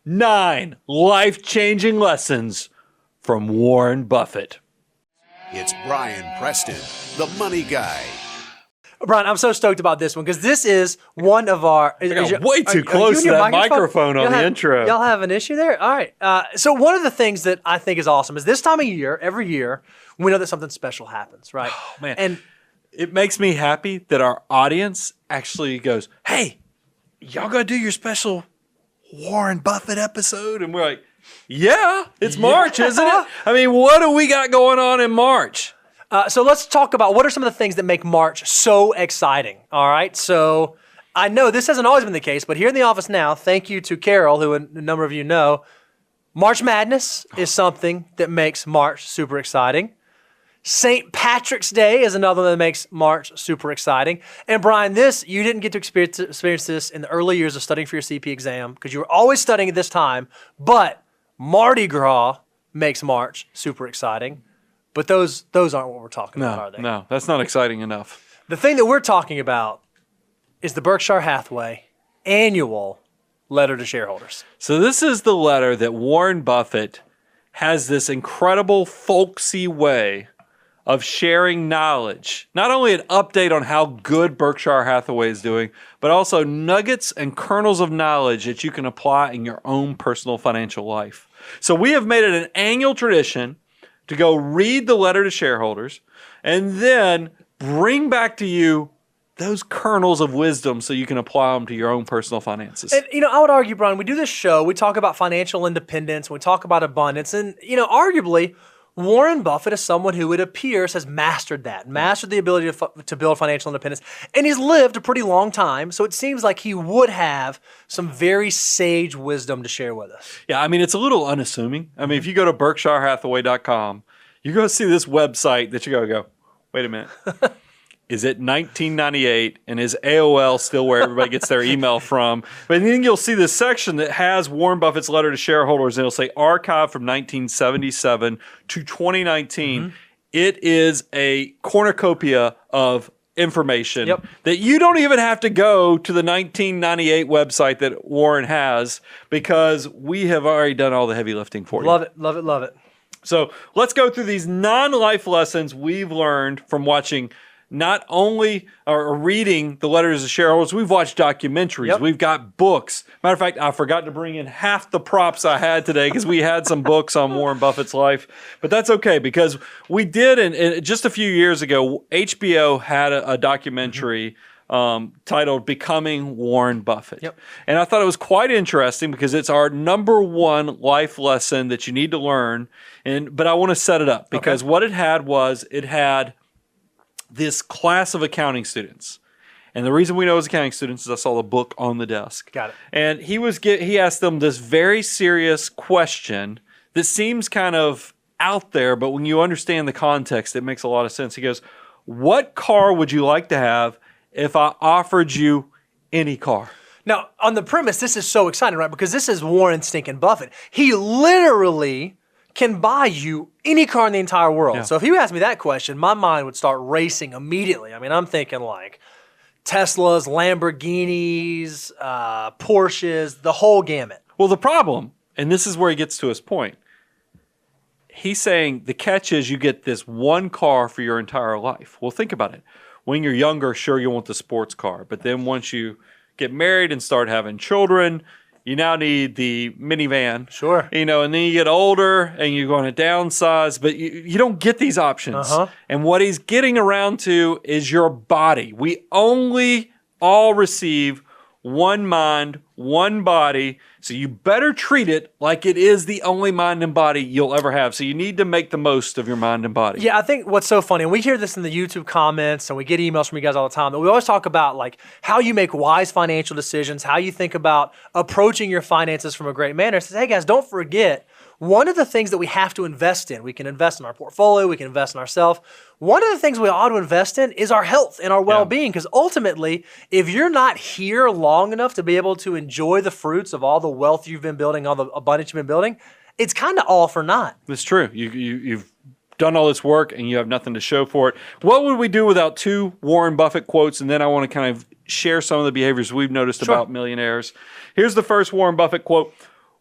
9 life-changing lessons from Warren Buffett. It's Brian Preston, the money guy. Brian, I'm so stoked about this one because this is one of our... I got way too close to that microphone on the intro. Y'all have an issue there? All right. So one of the things that I think is awesome is this time of year, every year, we know that something special happens, right? Oh, man. And it makes me happy that our audience actually goes, hey, y'all gonna do your special Warren Buffett episode? And we're like, yeah, it's March, isn't it? I mean, what do we got going on in March? So let's talk about what are some of the things that make March so exciting, all right? So I know this hasn't always been the case, but here in the office now, thank you to Carol, who a number of you know, March Madness is something that makes March super exciting. St. Patrick's Day is another that makes March super exciting. And Brian, you didn't get to experience this in the early years of studying for your CP exam because you were always studying at this time, but Mardi Gras makes March super exciting. But those aren't what we're talking about, are they? No, that's not exciting enough. The thing that we're talking about is the Berkshire Hathaway annual letter to shareholders. So this is the letter that Warren Buffett has this incredible folksy way of sharing knowledge. Not only an update on how good Berkshire Hathaway is doing, but also nuggets and kernels of knowledge that you can apply in your own personal financial life. So we have made it an annual tradition to go read the letter to shareholders and then bring back to you those kernels of wisdom so you can apply them to your own personal finances. And, I would argue, Brian, we do this show, we talk about financial independence, we talk about abundance, and, arguably, Warren Buffett is someone who it appears has mastered the ability to build financial independence, and he's lived a pretty long time, so it seems like he would have some very sage wisdom to share with us. Yeah, I mean, it's a little unassuming. I mean, if you go to BerkshireHathaway.com, you're going to see this website that you're going to go, wait a minute. Is it 1998 and is AOL still where everybody gets their email from? But then you'll see this section that has Warren Buffett's letter to shareholders and it'll say archive from 1977 to 2019. Mm-hmm. It is a cornucopia of information that you don't even have to go to the 1998 website that Warren has because we have already done all the heavy lifting for you. Love it, love it, love it. So let's go through these non-life lessons we've learned from watching not only or reading the letters of shareholders, we've watched documentaries, we've got books. Matter of fact, I forgot to bring in half the props I had today because we had some books on Warren Buffett's life. But that's okay because we did, and just a few years ago, HBO had a documentary titled Becoming Warren Buffett. And I thought it was quite interesting because it's our number one life lesson that you need to learn. But I want to set it up because what it had was this class of accounting students. And the reason we know it was accounting students is I saw the book on the desk. Got it. And he asked them this very serious question that seems kind of out there, but when you understand the context, it makes a lot of sense. He goes, what car would you like to have if I offered you any car? Now, on the premise, this is so exciting, right? Because this is Warren stinking Buffett. He literally can buy you any car in the entire world. Yeah. So if you asked me that question, my mind would start racing immediately. I mean, I'm thinking like Teslas, Lamborghinis, Porsches, the whole gamut. Well, the problem, and this is where he gets to his point, he's saying the catch is you get this one car for your entire life. Well, think about it. When you're younger, sure, you want the sports car. But then once you get married and start having children, you now need the minivan. Sure. And then you get older and you're going to downsize, but you don't get these options. And what he's getting around to is your body. We only all receive one mind, one body. So you better treat it like it is the only mind and body you'll ever have. So you need to make the most of your mind and body. Yeah, I think what's so funny, and we hear this in the YouTube comments, and we get emails from you guys all the time, that we always talk about like how you make wise financial decisions, how you think about approaching your finances from a great manner. It says, hey guys, don't forget, one of the things that we have to invest in, we can invest in our portfolio, we can invest in ourselves. One of the things we ought to invest in is our health and our well-being, because ultimately, if you're not here long enough to be able to enjoy the fruits of all the wealth you've been building, all the abundance you've been building, it's kind of all for naught. That's true. You've done all this work and you have nothing to show for it. What would we do without two Warren Buffett quotes? And then I want to kind of share some of the behaviors we've noticed about millionaires. Here's the first Warren Buffett quote.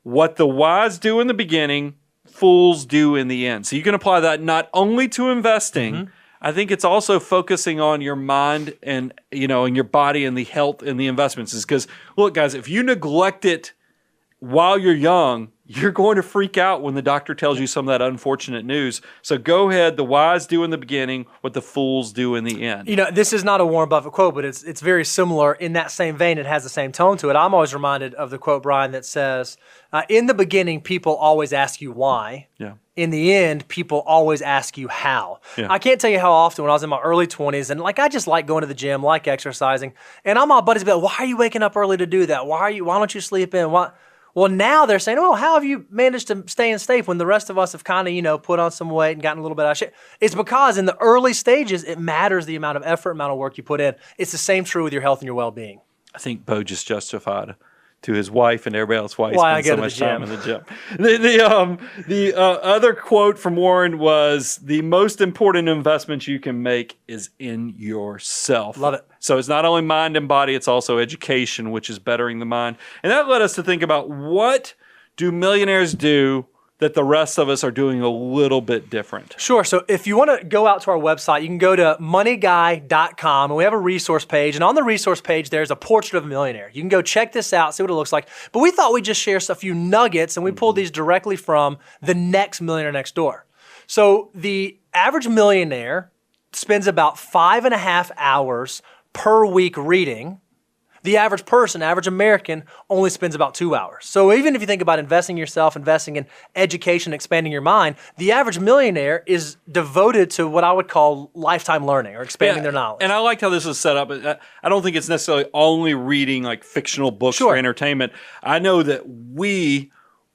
what the wise do in the beginning, fools do in the end. So you can apply that not only to investing, I think it's also focusing on your mind and, and your body and the health and the investments. Is because, look, guys, if you neglect it while you're young, you're going to freak out when the doctor tells you some of that unfortunate news. So go ahead. The wise do in the beginning what the fools do in the end. This is not a Warren Buffett quote, but it's very similar in that same vein. It has the same tone to it. I'm always reminded of the quote, Brian, that says, in the beginning, people always ask you why. Yeah. In the end, people always ask you how. Yeah. I can't tell you how often when I was in my early 20s, and I just like going to the gym, like exercising, and all my buddies be like, why are you waking up early to do that? Why don't you sleep in? Why? Well, now they're saying, oh, how have you managed to stay in shape when the rest of us have kind of, put on some weight and gotten a little bit out of shape? It's because in the early stages, it matters the amount of effort, amount of work you put in. It's the same true with your health and your well-being. I think Bo just justified to his wife and everybody else why he I spends go so to much the time gym. in the gym. The other quote from Warren was, the most important investment you can make is in yourself. Love it. So it's not only mind and body, it's also education, which is bettering the mind. And that led us to think about, what do millionaires do that the rest of us are doing a little bit different? Sure. So if you want to go out to our website, you can go to moneyguy.com, and we have a resource page. And on the resource page, there's a portrait of a millionaire. You can go check this out, see what it looks like. But we thought we'd just share a few nuggets, and we pulled these directly from The Next Millionaire Next Door. So the average millionaire spends about 5.5 hours per week reading. The average person, average American, only spends about 2 hours. So even if you think about investing in yourself, investing in education, expanding your mind, the average millionaire is devoted to what I would call lifetime learning or expanding their knowledge. And I liked how this was set up. I don't think it's necessarily only reading like fictional books for entertainment. I know that we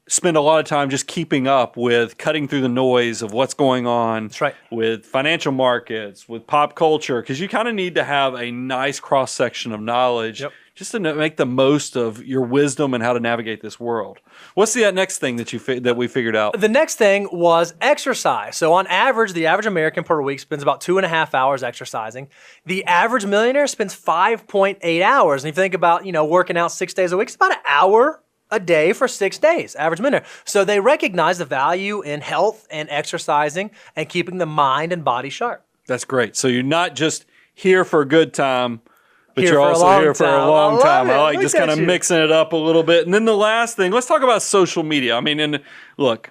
spend a lot of time just keeping up with cutting through the noise of what's going on with financial markets, with pop culture, because you kind of need to have a nice cross-section of knowledge just to make the most of your wisdom and how to navigate this world. What's the next thing that we figured out? The next thing was exercise. So on average, the average American per week spends about 2.5 hours exercising. The average millionaire spends 5.8 hours. And if you think about, working out 6 days a week, it's about an hour a day for 6 days, average millionaire. So they recognize the value in health and exercising and keeping the mind and body sharp. That's great. So you're not just here for a good time, but you're for a also long here for a time. long time. I like Look just at kind of you. mixing it up a little bit. And then the last thing, let's talk about social media. I mean, and look,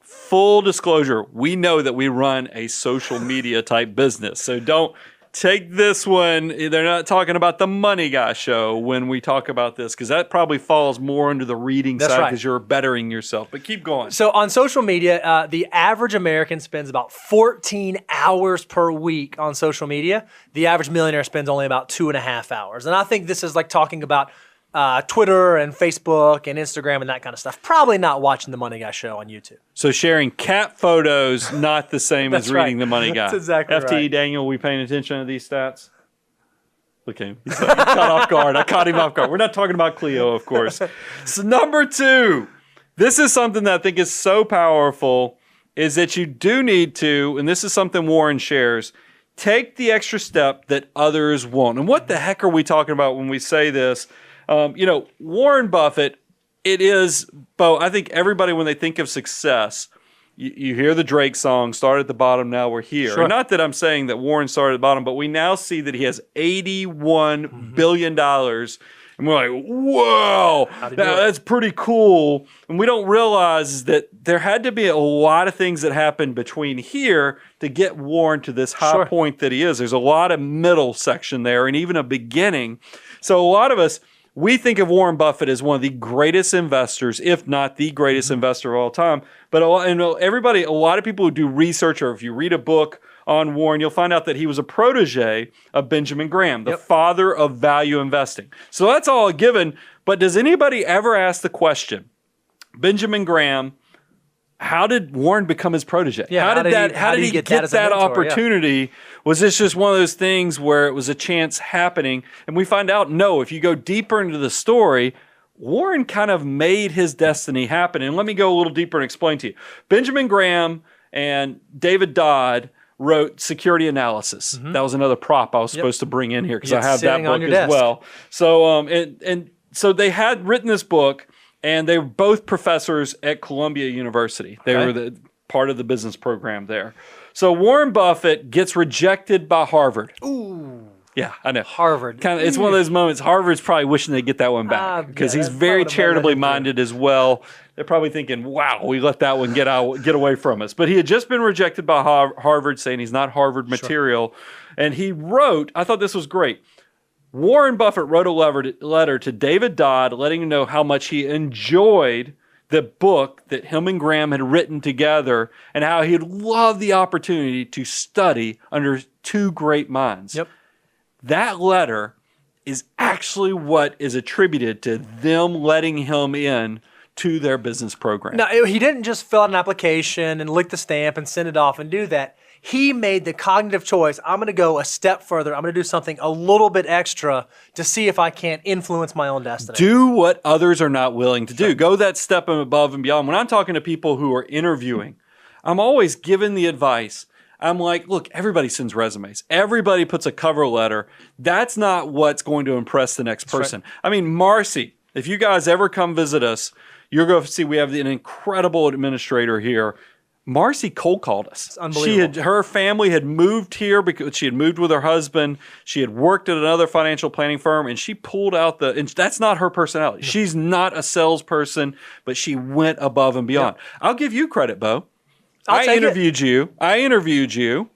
full disclosure, we know that we run a social media type business. So don't take this one. They're not talking about the Money Guy show when we talk about this, because that probably falls more under the reading side because you're bettering yourself. But keep going. So on social media, the average American spends about 14 hours per week on social media. The average millionaire spends only about 2.5 hours. And I think this is like talking about Twitter and Facebook and Instagram and that kind of stuff. Probably not watching the Money Guy show on YouTube. So sharing cat photos, not the same as reading the Money Guy. That's exactly FTE right. Daniel, we paying attention to these stats? Look at him. He's caught off guard. I caught him off guard. We're not talking about Cleo, of course. So number 2, this is something that I think is so powerful, is that you do need to, and this is something Warren shares, take the extra step that others won't. And what the heck are we talking about when we say this? Warren Buffett, it is, Bo, I think everybody, when they think of success, you hear the Drake song, start at the bottom, now we're here. Sure. And not that I'm saying that Warren started at the bottom, but we now see that he has $81 billion. And we're like, whoa, that's pretty cool. And we don't realize that there had to be a lot of things that happened between here to get Warren to this high point that he is. There's a lot of middle section there and even a beginning. So a lot of us, we think of Warren Buffett as one of the greatest investors, if not the greatest investor of all time. But a lot of people who do research, or if you read a book on Warren, you'll find out that he was a protege of Benjamin Graham, the father of value investing. So that's all a given. But does anybody ever ask the question, Benjamin Graham, how did Warren become his protege? Yeah, how did he get that opportunity? Yeah. Was this just one of those things where it was a chance happening? And we find out, no, if you go deeper into the story, Warren kind of made his destiny happen. And let me go a little deeper and explain to you. Benjamin Graham and David Dodd wrote Security Analysis. That was another prop I was supposed to bring in here because I have that book as well. So, so they had written this book, And they were both professors at Columbia University. They were the part of the business program there. So Warren Buffett gets rejected by Harvard. Ooh. Yeah, I know. Harvard. It's one of those moments. Harvard's probably wishing they get that one back because he's very charitably minded as well. They're probably thinking, "Wow, we let that one get away from us." But he had just been rejected by Harvard, saying he's not Harvard material, and he wrote. I thought this was great. Warren Buffett wrote a letter to David Dodd, letting him know how much he enjoyed the book that him and Graham had written together, and how he'd love the opportunity to study under two great minds. Yep. That letter is actually what is attributed to them letting him in to their business program. No, he didn't just fill out an application and lick the stamp and send it off and do that. He made the cognitive choice. I'm going to go a step further. I'm going to do something a little bit extra to see if I can't influence my own destiny. Do what others are not willing to do. Go that step above and beyond. When I'm talking to people who are interviewing, I'm always given the advice. I'm like, look, everybody sends resumes. Everybody puts a cover letter. That's not what's going to impress the next person. Right. I mean, Marcy, if you guys ever come visit us, you're going to see we have an incredible administrator here. Marcy cold called us. It's unbelievable. Her family had moved here because she had moved with her husband. She had worked at another financial planning firm, and she pulled out and that's not her personality. No. She's not a salesperson, but she went above and beyond. Yeah. I'll give you credit, Bo. I interviewed you,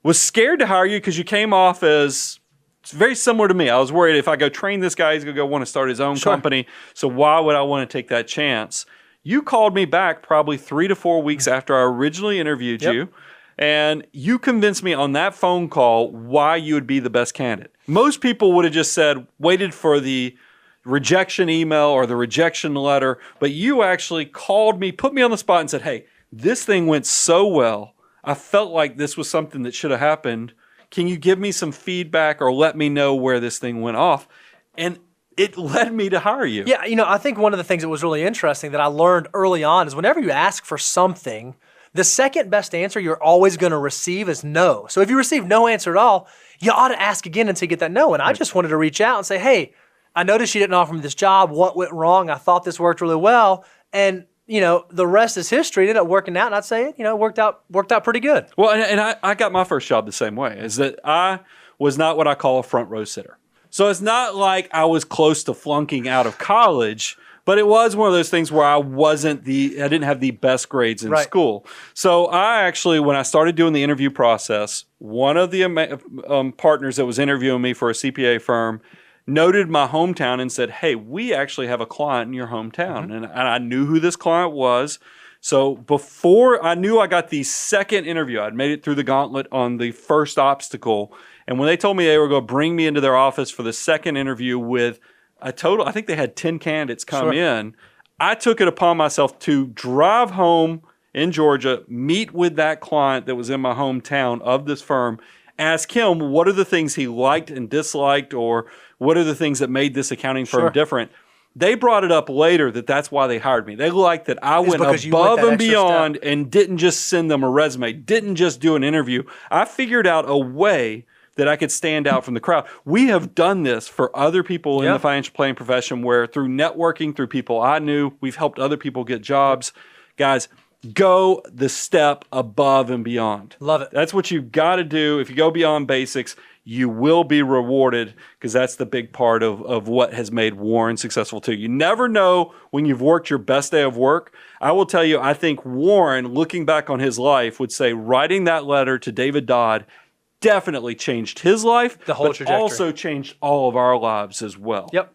was scared to hire you because you came off as very similar to me. I was worried if I go train this guy, he's going to want to start his own company. So why would I want to take that chance? You called me back probably 3 to 4 weeks after I originally interviewed you, and you convinced me on that phone call why you would be the best candidate. Most people would have just waited for the rejection email or the rejection letter, but you actually called me, put me on the spot and said, hey, this thing went so well. I felt like this was something that should have happened. Can you give me some feedback or let me know where this thing went off? And it led me to hire you. Yeah, I think one of the things that was really interesting that I learned early on is whenever you ask for something, the second best answer you're always going to receive is no. So if you receive no answer at all, you ought to ask again until you get that no. And I just wanted to reach out and say, hey, I noticed you didn't offer me this job. What went wrong? I thought this worked really well. And the rest is history. It ended up working out, and I'd say it worked out pretty good. Well, and I got my first job the same way, is that I was not what I call a front row sitter. So it's not like I was close to flunking out of college, but it was one of those things where I didn't have the best grades in school. So I actually, when I started doing the interview process, one of the partners that was interviewing me for a CPA firm noted my hometown and said, hey, we actually have a client in your hometown. And I knew who this client was. So before I knew I got the second interview, I'd made it through the gauntlet on the first obstacle. And when they told me they were going to bring me into their office for the second interview with a total, I think they had 10 candidates come in, I took it upon myself to drive home in Georgia, meet with that client that was in my hometown of this firm, ask him what are the things he liked and disliked, or what are the things that made this accounting firm different. They brought it up later that's why they hired me. They liked that I went above and beyond and didn't just send them a resume, didn't just do an interview. I figured out a way that I could stand out from the crowd. We have done this for other people in the financial planning profession where through networking, through people I knew, we've helped other people get jobs. Guys, go the step above and beyond. Love it. That's what you've got to do. If you go beyond basics, you will be rewarded, because that's the big part of what has made Warren successful too. You never know when you've worked your best day of work. I will tell you, I think Warren, looking back on his life, would say writing that letter to David Dodd definitely changed his life, the whole trajectory. Also changed all of our lives as well. Yep.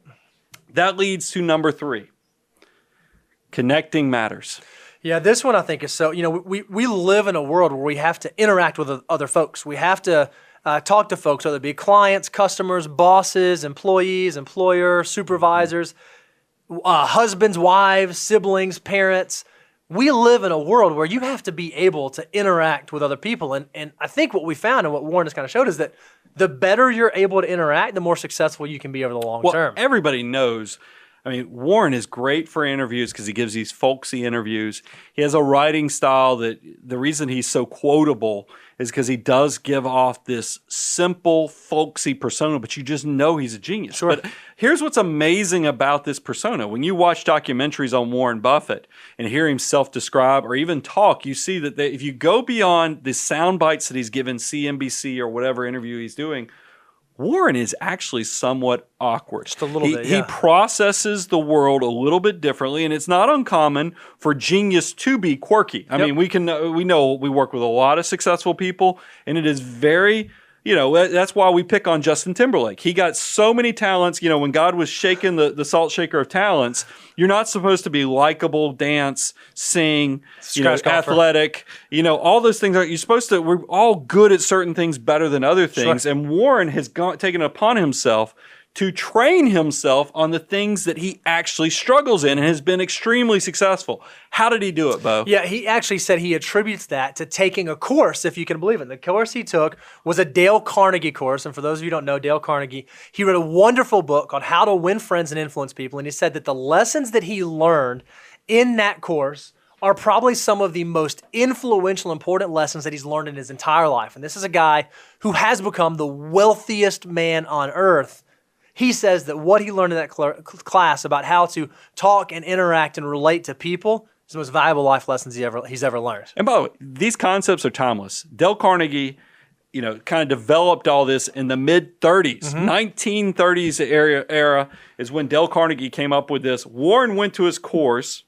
That leads to number 3. Connecting matters. Yeah, this one I think is so, we live in a world where we have to interact with other folks. We have to talk to folks, whether it be clients, customers, bosses, employees, employers, supervisors, husbands, wives, siblings, parents. We live in a world where you have to be able to interact with other people. And I think what we found and what Warren has kind of showed is that the better you're able to interact, the more successful you can be over the long term. Everybody knows I mean, Warren is great for interviews because he gives these folksy interviews. He has a writing style that the reason he's so quotable is because he does give off this simple, folksy persona, but you just know he's a genius. Sure. But here's what's amazing about this persona. When you watch documentaries on Warren Buffett and hear him self-describe or even talk, you see that if you go beyond the sound bites that he's given CNBC or whatever interview he's doing, Warren is actually somewhat awkward. Just a little bit, yeah. He processes the world a little bit differently, and it's not uncommon for genius to be quirky. I mean, we know we work with a lot of successful people, and it is very, that's why we pick on Justin Timberlake. He got so many talents. When God was shaking the salt shaker of talents, you're not supposed to be likable, dance, sing, athletic, all those things. You're supposed to, we're all good at certain things better than other things. Sure. And Warren has taken it upon himself to train himself on the things that he actually struggles in and has been extremely successful. How did he do it, Bo? Yeah, he actually said he attributes that to taking a course, if you can believe it. The course he took was a Dale Carnegie course. And for those of you who don't know, Dale Carnegie, he wrote a wonderful book called How to Win Friends and Influence People. And he said that the lessons that he learned in that course are probably some of the most influential, important lessons that he's learned in his entire life. And this is a guy who has become the wealthiest man on earth. He says that what he learned in that class about how to talk and interact and relate to people is the most valuable life lessons he's ever learned. And by the way, these concepts are timeless. Dale Carnegie, kind of developed all this in the mid-30s. 1930s era is when Dale Carnegie came up with this. Warren went to his course.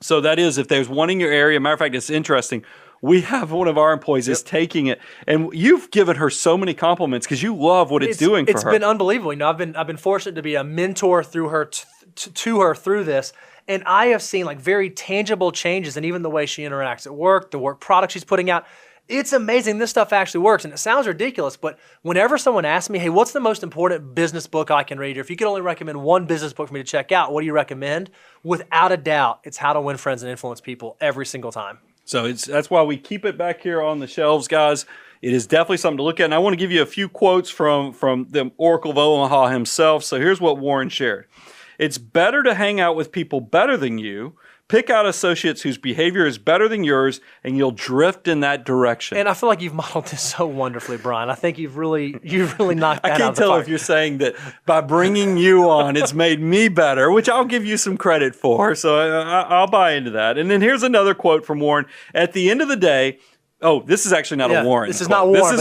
So that is, if there's one in your area, matter of fact, it's interesting. We have one of our employees is taking it, and you've given her so many compliments because you love what it's doing for her. It's been unbelievable. I've been fortunate to be a mentor through her to her through this, and I have seen like very tangible changes in even the way she interacts at work, the work product she's putting out. It's amazing. This stuff actually works, and it sounds ridiculous, but whenever someone asks me, hey, what's the most important business book I can read? Or if you could only recommend one business book for me to check out, what do you recommend? Without a doubt, it's How to Win Friends and Influence People every single time. So that's why we keep it back here on the shelves, guys. It is definitely something to look at. And I want to give you a few quotes from the Oracle of Omaha himself. So here's what Warren shared. It's better to hang out with people better than you. Pick out associates whose behavior is better than yours, and you'll drift in that direction. And I feel like you've modeled this so wonderfully, Brian. I think you've really knocked that out of the park. I can't tell if you're saying that by bringing you on, it's made me better, which I'll give you some credit for. So I'll buy into that. And then here's another quote from Warren. At the end of the day, this is actually not a Warren. This is not Warren.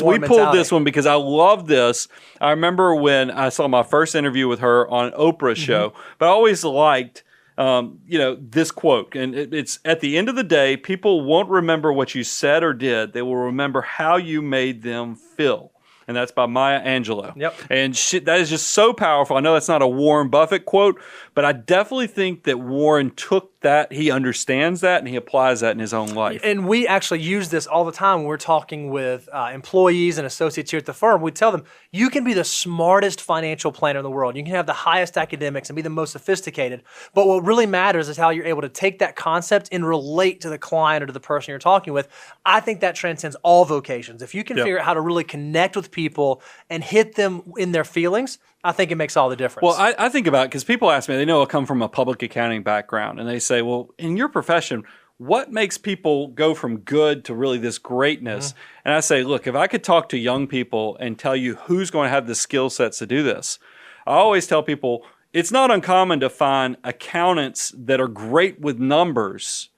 We pulled this one because I love this. I remember when I saw my first interview with her on Oprah's show, but I always liked this quote, and it's at the end of the day, people won't remember what you said or did. They will remember how you made them feel. And that's by Maya Angelou. Yep. And that is just so powerful. I know that's not a Warren Buffett quote, but I definitely think that Warren took that, he understands that, and he applies that in his own life. And we actually use this all the time when we're talking with employees and associates here at the firm. We tell them, you can be the smartest financial planner in the world. You can have the highest academics and be the most sophisticated. But what really matters is how you're able to take that concept and relate to the client or to the person you're talking with. I think that transcends all vocations. If you can figure out how to really connect with people and hit them in their feelings, I think it makes all the difference. Well, I think about it because people ask me, they know I come from a public accounting background, and they say, well, in your profession, what makes people go from good to really this greatness? And I say, look, if I could talk to young people and tell you who's going to have the skill sets to do this, I always tell people it's not uncommon to find accountants that are great with numbers,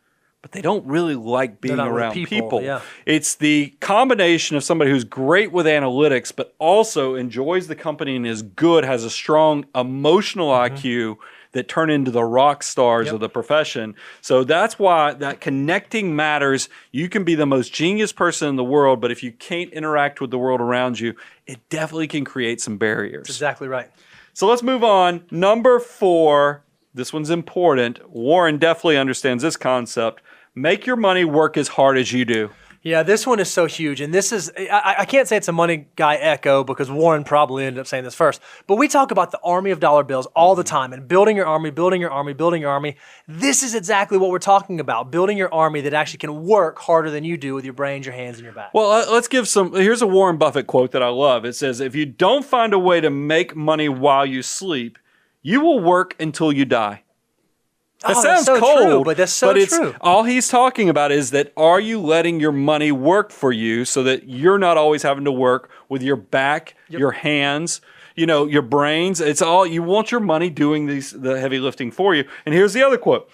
but they don't really like being around people. Yeah. It's the combination of somebody who's great with analytics, but also enjoys the company and is good, has a strong emotional IQ that turn into the rock stars of the profession. So that's why that connecting matters. You can be the most genius person in the world, but if you can't interact with the world around you, it definitely can create some barriers. That's exactly right. So let's move on. Number 4, this one's important. Warren definitely understands this concept. Make your money work as hard as you do. Yeah, this one is so huge. And this is, I can't say it's a money guy echo because Warren probably ended up saying this first. But we talk about the army of dollar bills all the time and building your army, building your army, building your army. This is exactly what we're talking about, building your army that actually can work harder than you do with your brains, your hands, and your back. Well, let's give here's a Warren Buffett quote that I love. It says, if you don't find a way to make money while you sleep, you will work until you die. That sounds that's so cold, true, but that's so true. All he's talking about is that are you letting your money work for you so that you're not always having to work with your back, your hands, your brains. It's all you want your money doing the heavy lifting for you. And here's the other quote.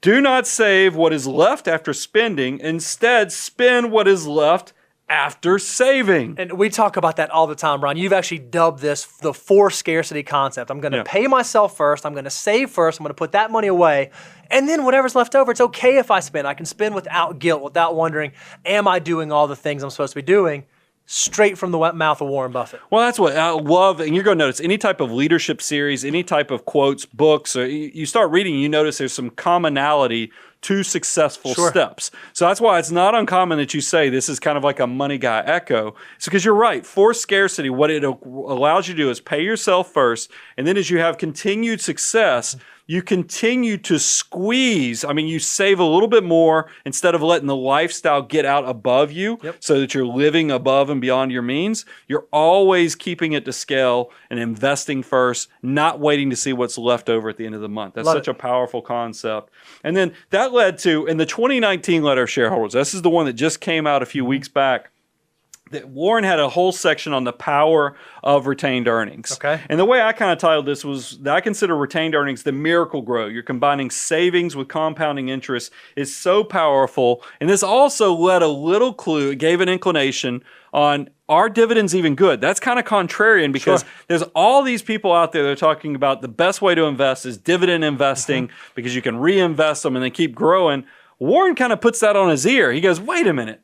Do not save what is left after spending. Instead, spend what is left after saving. And we talk about that all the time, Ron. You've actually dubbed this the 4 scarcity concept. I'm going to pay myself first. I'm going to save first. I'm going to put that money away. And then whatever's left over, it's okay if I spend. I can spend without guilt, without wondering, am I doing all the things I'm supposed to be doing? Straight from the mouth of Warren Buffett. Well, that's what I love. And you're going to notice any type of leadership series, any type of quotes, books, or you start reading, you notice there's some commonality to successful steps. So that's why it's not uncommon that you say this is kind of like a money guy echo. It's because you're right. For scarcity, what it allows you to do is pay yourself first. And then as you have continued success, you continue to squeeze. I mean, you save a little bit more instead of letting the lifestyle get out above you so that you're living above and beyond your means. You're always keeping it to scale and investing first, not waiting to see what's left over at the end of the month. That's such a powerful concept. And then that led to, in the 2019 letter of shareholders, this is the one that just came out a few weeks back, that Warren had a whole section on the power of retained earnings. Okay. And the way I kind of titled this was that I consider retained earnings the miracle grow. You're combining savings with compounding interest. It's so powerful. And this also led a little clue. It gave an inclination on, are dividends even good? That's kind of contrarian because there's all these people out there that are talking about the best way to invest is dividend investing because you can reinvest them and they keep growing. Warren kind of puts that on his ear. He goes, wait a minute.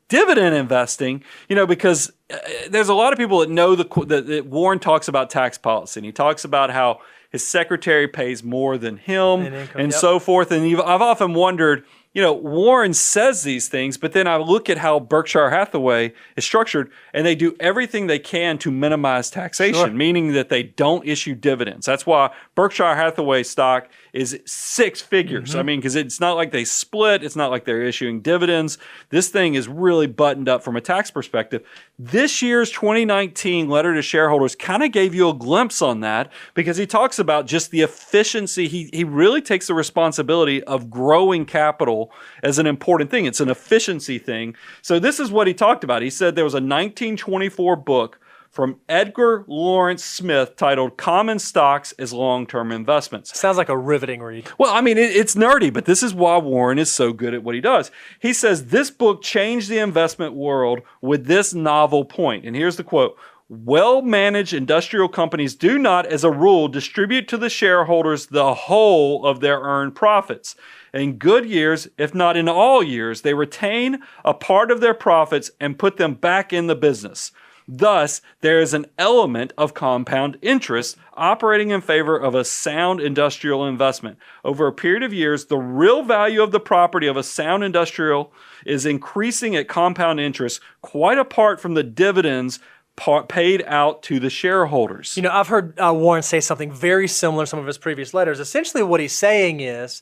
Dividend investing, because there's a lot of people that know that Warren talks about tax policy, and he talks about how his secretary pays more than him and so forth. And I've often wondered, Warren says these things, but then I look at how Berkshire Hathaway is structured, and they do everything they can to minimize taxation, meaning that they don't issue dividends. That's why Berkshire Hathaway stock is 6 figures. I mean, because it's not like they split. It's not like they're issuing dividends. This thing is really buttoned up from a tax perspective. This year's 2019 letter to shareholders kind of gave you a glimpse on that because he talks about just the efficiency. He really takes the responsibility of growing capital as an important thing. It's an efficiency thing. So this is what he talked about. He said there was a 1924 book from Edgar Lawrence Smith titled Common Stocks as Long-Term Investments. Sounds like a riveting read. Well, I mean, it's nerdy, but this is why Warren is so good at what he does. He says, this book changed the investment world with this novel point. And here's the quote. Well-managed industrial companies do not, as a rule, distribute to the shareholders the whole of their earned profits. In good years, if not in all years, they retain a part of their profits and put them back in the business. Thus, there is an element of compound interest operating in favor of a sound industrial investment. Over a period of years, the real value of the property of a sound industrial is increasing at compound interest, quite apart from the dividends paid out to the shareholders. I've heard Warren say something very similar in some of his previous letters. Essentially, what he's saying is,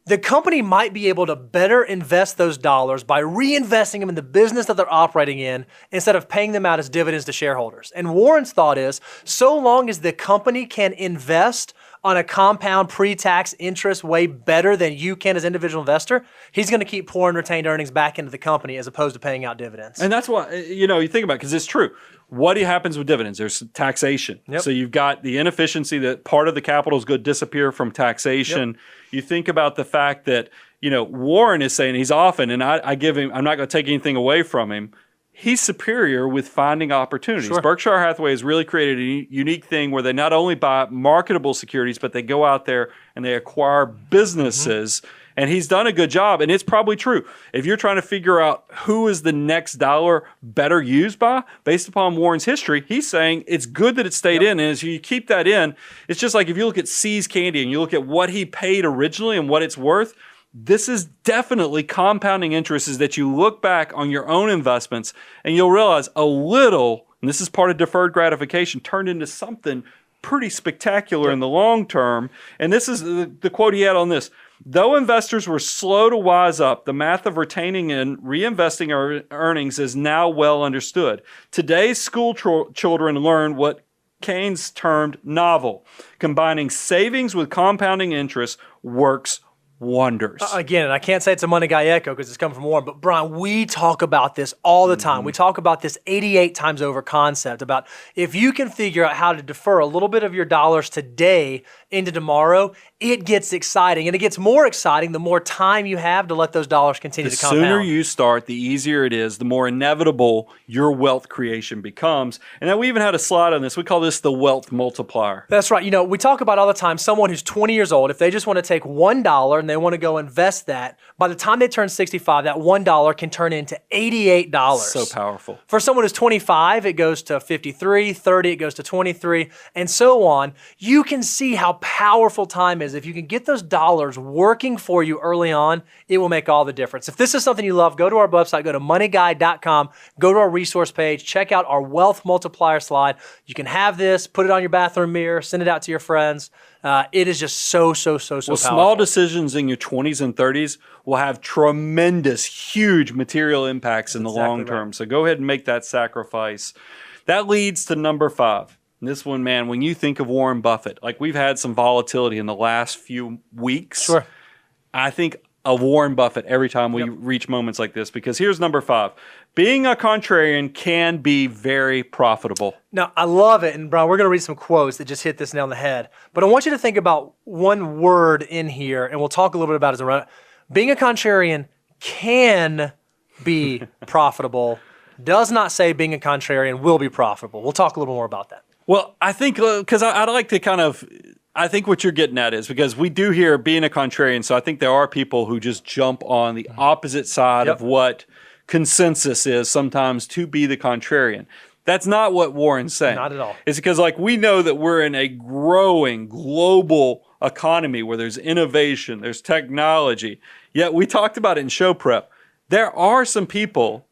the company might be able to better invest those dollars by reinvesting them in the business that they're operating in instead of paying them out as dividends to shareholders. And Warren's thought is, so long as the company can invest on a compound pre-tax interest way better than you can as an individual investor, he's going to keep pouring retained earnings back into the company as opposed to paying out dividends. And that's why, you think about it, because it's true. What happens with dividends? There's taxation. So you've got the inefficiency that part of the capital is going to disappear from taxation. You think about the fact that, Warren is saying he's often, and I give him, I'm not going to take anything away from him, he's superior with finding opportunities. Berkshire Hathaway has really created a unique thing where they not only buy marketable securities, but they go out there and they acquire businesses. And he's done a good job, and it's probably true. If you're trying to figure out who is the next dollar better used by, based upon Warren's history, he's saying it's good that it stayed in. And as you keep that in, it's just like if you look at See's Candy and you look at what he paid originally and what it's worth, this is definitely compounding interest, is that you look back on your own investments and you'll realize a little, and this is part of deferred gratification, turned into something pretty spectacular in the long term. And this is the quote he had on this. Though investors were slow to wise up, the math of retaining and reinvesting earnings is now well understood. Today's school children learn what Keynes termed novel. Combining savings with compounding interest works wonders. Again, and I can't say it's a money guy echo because it's coming from Warren, but Brian, we talk about this all the time. We talk about this 88 times over concept about if you can figure out how to defer a little bit of your dollars today into tomorrow, it gets exciting. And it gets more exciting the more time you have to let those dollars continue to compound. The sooner you start, the easier it is, the more inevitable your wealth creation becomes. And then we even had a slide on this. We call this the wealth multiplier. That's right. You know, we talk about all the time someone who's 20 years old, if they just want to take $1 and they want to go invest that, by the time they turn 65, that $1 can turn into $88. So powerful. For someone who's 25, it goes to 53, 30, it goes to 23, and so on. You can see how powerful time is. If you can get those dollars working for you early on, it will make all the difference. If this is something you love, go to our website, go to moneyguide.com, go to our resource page, check out our wealth multiplier slide. You can have this, put it on your bathroom mirror, send it out to your friends. It is just so powerful. Small decisions in your 20s and 30s will have tremendous, huge material impacts in the long term. So go ahead and make that sacrifice. That leads to number 5. And this one, man, when you think of Warren Buffett, like we've had some volatility in the last few weeks. Sure. I think of Warren Buffett every time we reach moments like this, because here's number 5. Being a contrarian can be very profitable. Now, I love it. And Brian, we're going to read some quotes that just hit this nail on the head. But I want you to think about one word in here, and we'll talk a little bit about it as a run. Being a contrarian can be profitable. Does not say being a contrarian will be profitable. We'll talk a little more about that. Well, I think, because I'd like to kind of, I think what you're getting at is because we do hear being a contrarian, so I think there are people who just jump on the opposite side of what consensus is sometimes to be the contrarian. That's not what Warren's saying. Not at all. It's because like we know that we're in a growing global economy where there's innovation, there's technology, yet we talked about it in show prep. There are some people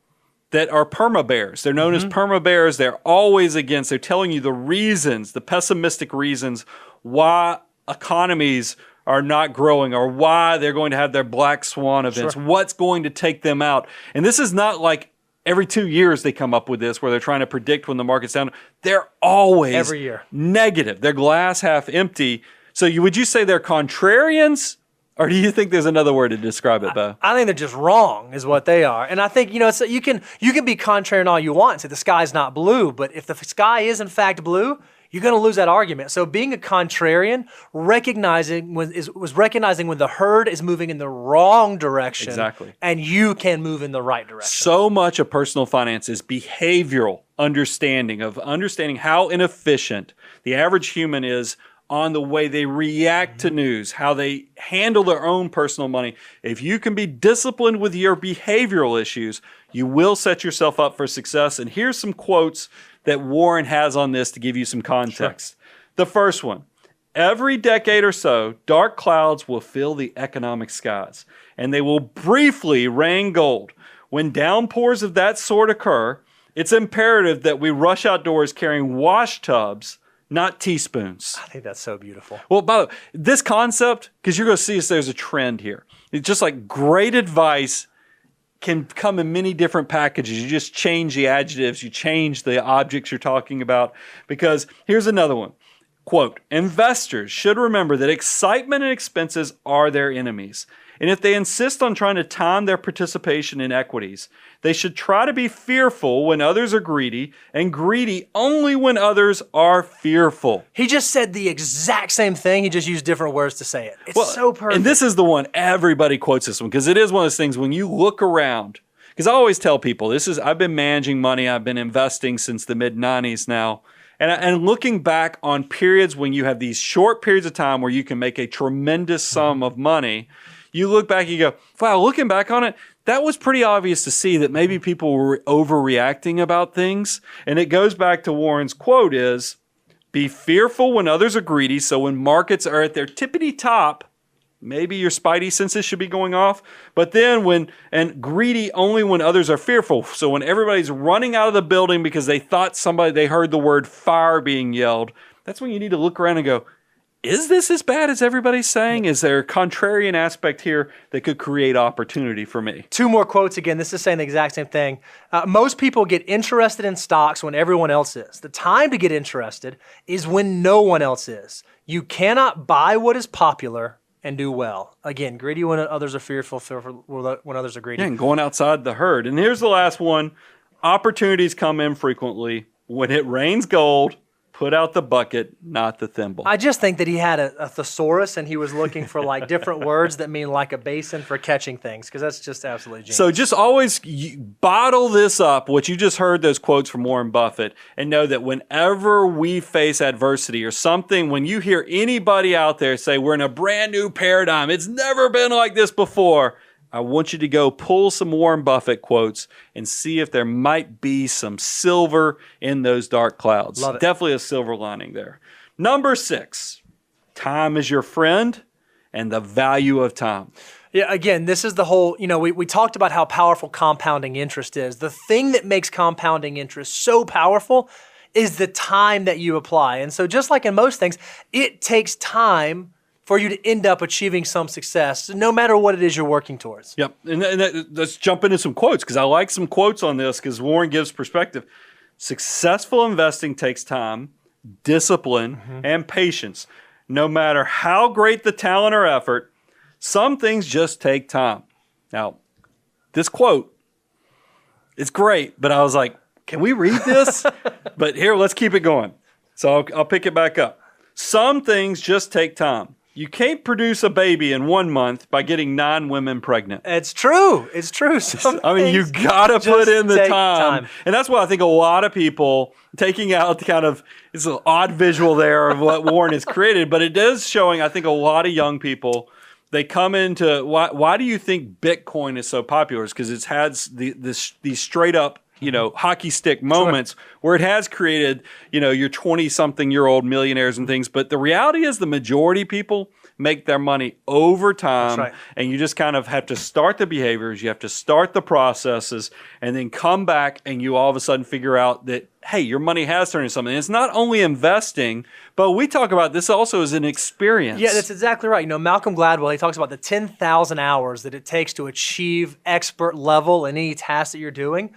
that are perma-bears. They're known as perma-bears. They're always against. They're telling you the reasons, the pessimistic reasons why economies are not growing or why they're going to have their black swan events, what's going to take them out. And this is not like every 2 years they come up with this where they're trying to predict when the market's down. They're always every year negative. They're glass half empty. So would you say they're contrarians? Or do you think there's another word to describe it, Bo? I think they're just wrong is what they are. And I think, you can be contrarian all you want and say the sky's not blue, but if the sky is in fact blue, you're going to lose that argument. So being a contrarian, recognizing when the herd is moving in the wrong direction. Exactly. And you can move in the right direction. So much of personal finance is behavioral understanding how inefficient the average human is on the way they react to news, how they handle their own personal money. If you can be disciplined with your behavioral issues, you will set yourself up for success. And here's some quotes that Warren has on this to give you some context. The first one, every decade or so, dark clouds will fill the economic skies, and they will briefly rain gold. When downpours of that sort occur, it's imperative that we rush outdoors carrying wash tubs, not teaspoons. I think that's so beautiful. Well, by the way, this concept, because you're going to see there's a trend here. It's just like great advice can come in many different packages. You just change the adjectives, you change the objects you're talking about. Because here's another one. Quote, investors should remember that excitement and expenses are their enemies. And if they insist on trying to time their participation in equities, they should try to be fearful when others are greedy and greedy only when others are fearful. He just said the exact same thing. He just used different words to say it. It's so perfect. And this is the one everybody quotes this one because it is one of those things when you look around. Because I always tell people, I've been managing money. I've been investing since the mid-90s now. And looking back on periods when you have these short periods of time where you can make a tremendous sum of money, you look back and you go, wow, looking back on it, that was pretty obvious to see that maybe people were overreacting about things. And it goes back to Warren's quote is, be fearful when others are greedy. So when markets are at their tippity top, maybe your spidey senses should be going off. But then greedy only when others are fearful. So when everybody's running out of the building because they thought they heard the word fire being yelled, that's when you need to look around and go, is this as bad as everybody's saying? Is there a contrarian aspect here that could create opportunity for me? 2 more quotes again. This is saying the exact same thing. Most people get interested in stocks when everyone else is. The time to get interested is when no one else is. You cannot buy what is popular and do well. Again, greedy when others are fearful, fearful when others are greedy. Yeah, and going outside the herd. And here's the last one. Opportunities come infrequently. When it rains gold, put out the bucket, not the thimble. I just think that he had a thesaurus and he was looking for like different words that mean like a basin for catching things, because that's just absolutely genius. So just always bottle this up, what you just heard, those quotes from Warren Buffett, and know that whenever we face adversity or something, when you hear anybody out there say we're in a brand new paradigm, it's never been like this before, I want you to go pull some Warren Buffett quotes and see if there might be some silver in those dark clouds. Love it. Definitely a silver lining there. Number 6, time is your friend and the value of time. Yeah, again, this is the whole, we talked about how powerful compounding interest is. The thing that makes compounding interest so powerful is the time that you apply. And so just like in most things, it takes time for you to end up achieving some success, no matter what it is you're working towards. Yep. And let's jump into some quotes, because I like some quotes on this, because Warren gives perspective. Successful investing takes time, discipline, and patience. No matter how great the talent or effort, some things just take time. Now, this quote is great, but I was like, can we read this? But here, let's keep it going. So I'll pick it back up. Some things just take time. You can't produce a baby in 1 month by getting 9 women pregnant. It's true. It's true. I mean, you got to put in the time. And that's why I think a lot of people taking out the kind of, it's an odd visual there of what Warren has created, but it is showing, I think, a lot of young people, they come into, why do you think Bitcoin is so popular? It's because it has these straight up, hockey stick moments where it has created, your 20-something-year-old millionaires and things. But the reality is the majority of people make their money over time. That's right. And you just kind of have to start the behaviors. You have to start the processes and then come back and you all of a sudden figure out that, hey, your money has turned into something. And it's not only investing, but we talk about this also as an experience. Yeah, that's exactly right. Malcolm Gladwell, he talks about the 10,000 hours that it takes to achieve expert level in any task that you're doing.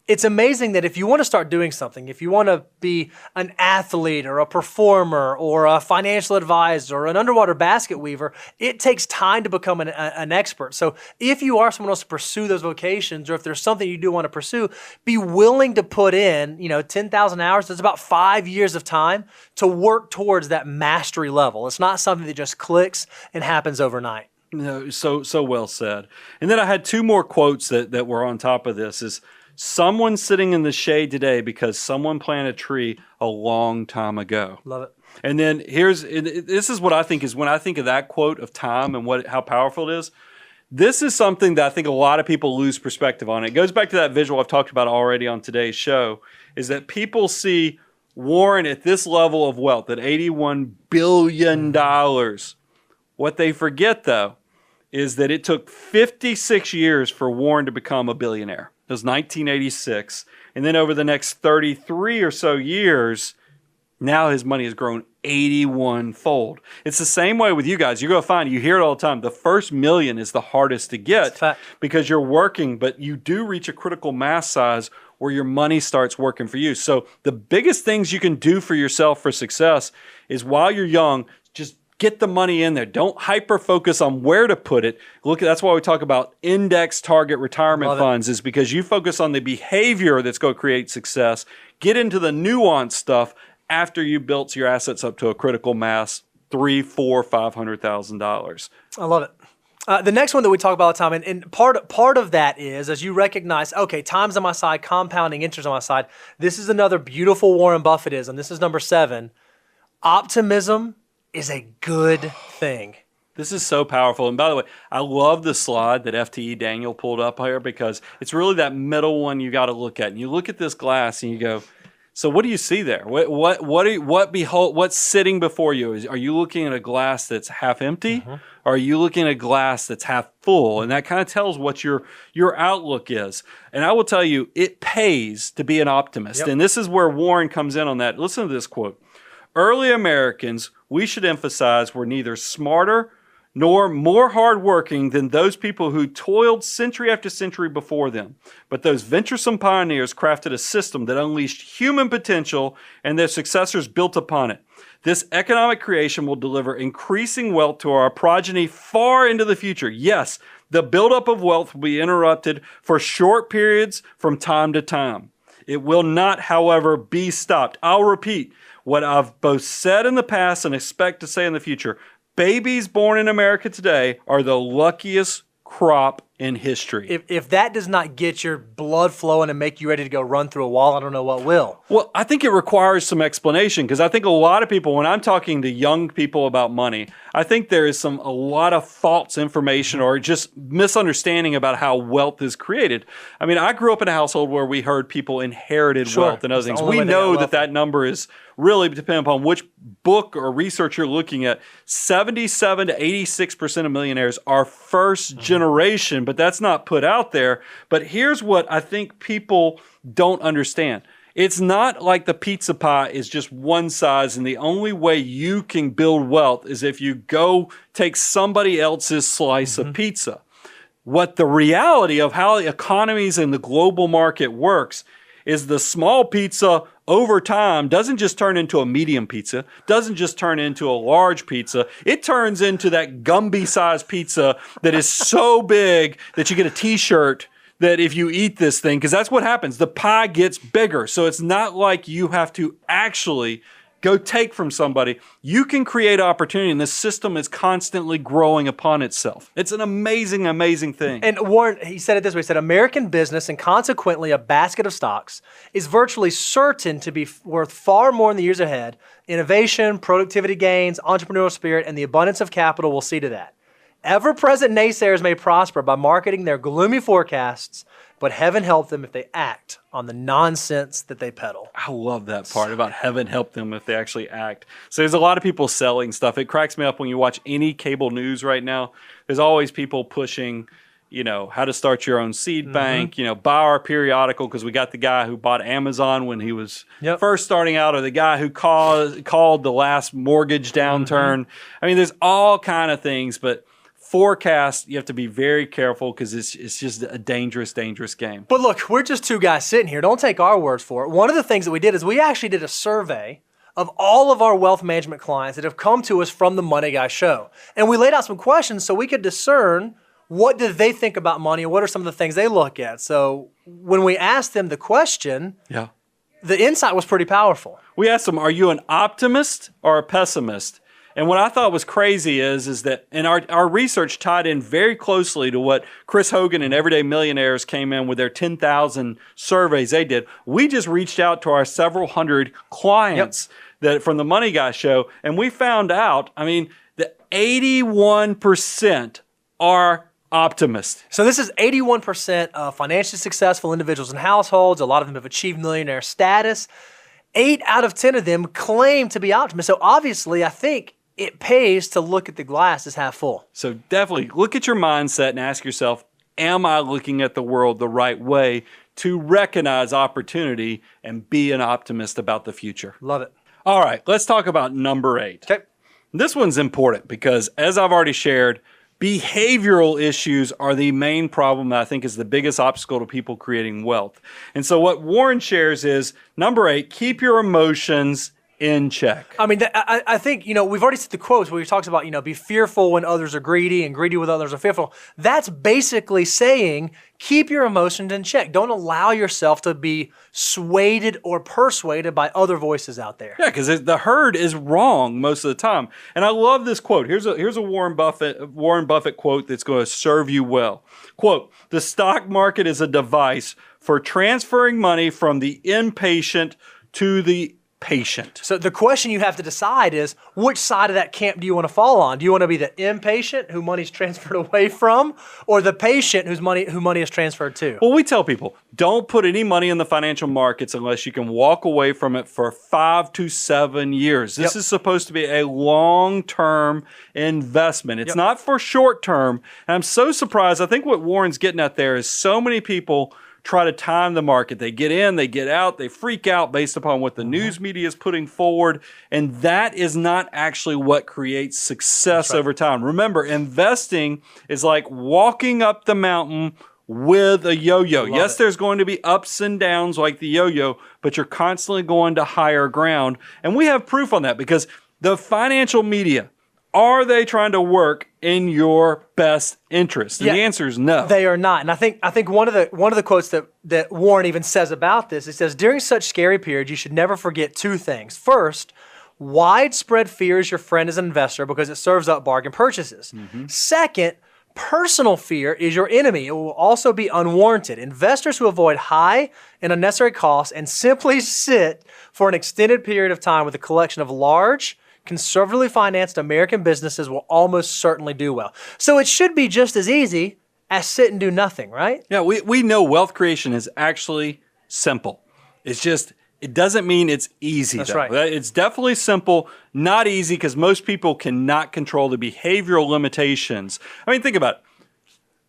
It's amazing that if you want to start doing something, if you want to be an athlete or a performer or a financial advisor or an underwater basket weaver, it takes time to become an expert. So if you are someone else to pursue those vocations, or if there's something you do want to pursue, be willing to put in, 10,000 hours. That's about 5 years of time to work towards that mastery level. It's not something that just clicks and happens overnight. No, so well said. And then I had 2 more quotes that were on top of this is, someone sitting in the shade today because someone planted a tree a long time ago. Love it. And then this is what I think is when I think of that quote of time and how powerful it is, this is something that I think a lot of people lose perspective on. It goes back to that visual I've talked about already on today's show, is that people see Warren at this level of wealth, at $81 billion. What they forget, though, is that it took 56 years for Warren to become a billionaire. It was 1986. And then over the next 33 or so years, now his money has grown 81-fold. It's the same way with you guys. You're going to find, you hear it all the time, the first million is the hardest to get because you're working, but you do reach a critical mass size where your money starts working for you. So the biggest things you can do for yourself for success is while you're young, just get the money in there. Don't hyper-focus on where to put it. That's why we talk about index target retirement funds, is because you focus on the behavior that's going to create success. Get into the nuanced stuff after you built your assets up to a critical mass, $300,000, $400,000, $500,000. I love it. The next one that we talk about all the time, and part of that is as you recognize, okay, time's on my side, compounding interest on my side. This is another beautiful Warren Buffettism. This is number 7. Optimism is a good thing. This is so powerful. And by the way, I love the slide that FTE Daniel pulled up here because it's really that middle one you got to look at. And you look at this glass and you go, so what do you see there? What's sitting before you? Are you looking at a glass that's half empty? Or are you looking at a glass that's half full? And that kind of tells what your outlook is. And I will tell you, it pays to be an optimist. And this is where Warren comes in on that. Listen to this quote. Early Americans we should emphasize we're neither smarter nor more hardworking than those people who toiled century after century before them. But those venturesome pioneers crafted a system that unleashed human potential, and their successors built upon it. This economic creation will deliver increasing wealth to our progeny far into the future. Yes, the buildup of wealth will be interrupted for short periods from time to time. It will not, however, be stopped. I'll repeat what I've both said in the past and expect to say in the future. Babies born in America today are the luckiest crop in history. If that does not get your blood flowing and make you ready to go run through a wall, I don't know what will. Well, I think it requires some explanation, because I think a lot of people, when I'm talking to young people about money, I think there is a lot of false information or just misunderstanding about how wealth is created. I mean, I grew up in a household where we heard people inherited wealth and other things. We know that number is really, depending upon which book or research you're looking at, 77 to 86% of millionaires are first generation, but that's not put out there. But here's what I think people don't understand. It's not like the pizza pie is just one size, and the only way you can build wealth is if you go take somebody else's slice of pizza. What the reality of how the economies and the global market works is the small pizza over time doesn't just turn into a medium pizza, doesn't just turn into a large pizza. It turns into that Gumby-sized pizza that is so big that you get a t-shirt that if you eat this thing, because that's what happens, the pie gets bigger. So it's not like you have to actually go take from somebody. You can create opportunity, and the system is constantly growing upon itself. It's an amazing, amazing thing. And Warren, he said it this way, he said, American business, and consequently a basket of stocks, is virtually certain to be worth far more in the years ahead. Innovation, productivity gains, entrepreneurial spirit, and the abundance of capital will see to that. Ever-present naysayers may prosper by marketing their gloomy forecasts, but heaven help them if they act on the nonsense that they peddle. I love that part about heaven help them if they actually act. So there's a lot of people selling stuff. It cracks me up when you watch any cable news right now. There's always people pushing, how to start your own seed bank, buy our periodical, because we got the guy who bought Amazon when he was first starting out, or the guy who called the last mortgage downturn. I mean, there's all kind of things, but forecast, you have to be very careful, because it's just a dangerous, dangerous game. But look, we're just two guys sitting here. Don't take our words for it. One of the things that we did is we actually did a survey of all of our wealth management clients that have come to us from the Money Guy Show. And we laid out some questions so we could discern what do they think about money and what are some of the things they look at. So when we asked them the question, the insight was pretty powerful. We asked them, are you an optimist or a pessimist? And what I thought was crazy is that, and our research tied in very closely to what Chris Hogan and Everyday Millionaires came in with their 10,000 surveys they did. We just reached out to our several hundred clients that from the Money Guy Show, and we found out, that 81% are optimists. So this is 81% of financially successful individuals and households. A lot of them have achieved millionaire status. 8 out of 10 of them claim to be optimists. So obviously, I think it pays to look at the glass as half full. So definitely look at your mindset and ask yourself, am I looking at the world the right way to recognize opportunity and be an optimist about the future? Love it. All right, let's talk about number 8. Okay. This one's important because, as I've already shared, behavioral issues are the main problem that I think is the biggest obstacle to people creating wealth. And so what Warren shares is, number 8, keep your emotions in check. I think, we've already said the quotes where he talks about, be fearful when others are greedy and greedy when others are fearful. That's basically saying keep your emotions in check. Don't allow yourself to be swayed or persuaded by other voices out there. Yeah, because the herd is wrong most of the time. And I love this quote. Here's a Warren Buffett quote that's going to serve you well. Quote, "The stock market is a device for transferring money from the impatient to the patient." So the question you have to decide is, which side of that camp do you want to fall on? Do you want to be the impatient who money's transferred away from, or the patient who money is transferred to? Well, we tell people, don't put any money in the financial markets unless you can walk away from it for 5 to 7 years. This is supposed to be a long-term investment. It's not for short-term. And I'm so surprised. I think what Warren's getting at there is so many people try to time the market. They get in, they get out, they freak out based upon what the news media is putting forward. And that is not actually what creates success over time. Remember, investing is like walking up the mountain with a yo-yo. Yes, there's going to be ups and downs like the yo-yo, but you're constantly going to higher ground. And we have proof on that because the financial media, are they trying to work in your best interest? And the answer is no. They are not. And I think one of the quotes that Warren even says about this, it says, during such scary periods, you should never forget two things. First, widespread fear is your friend as an investor because it serves up bargain purchases. Second, personal fear is your enemy. It will also be unwarranted. Investors who avoid high and unnecessary costs and simply sit for an extended period of time with a collection of large, conservatively financed American businesses will almost certainly do well. So it should be just as easy as sit and do nothing, right? Yeah, we know wealth creation is actually simple. It's just, it doesn't mean it's easy. That's though. right. It's definitely simple, not easy, because most people cannot control the behavioral limitations. I mean, think about it.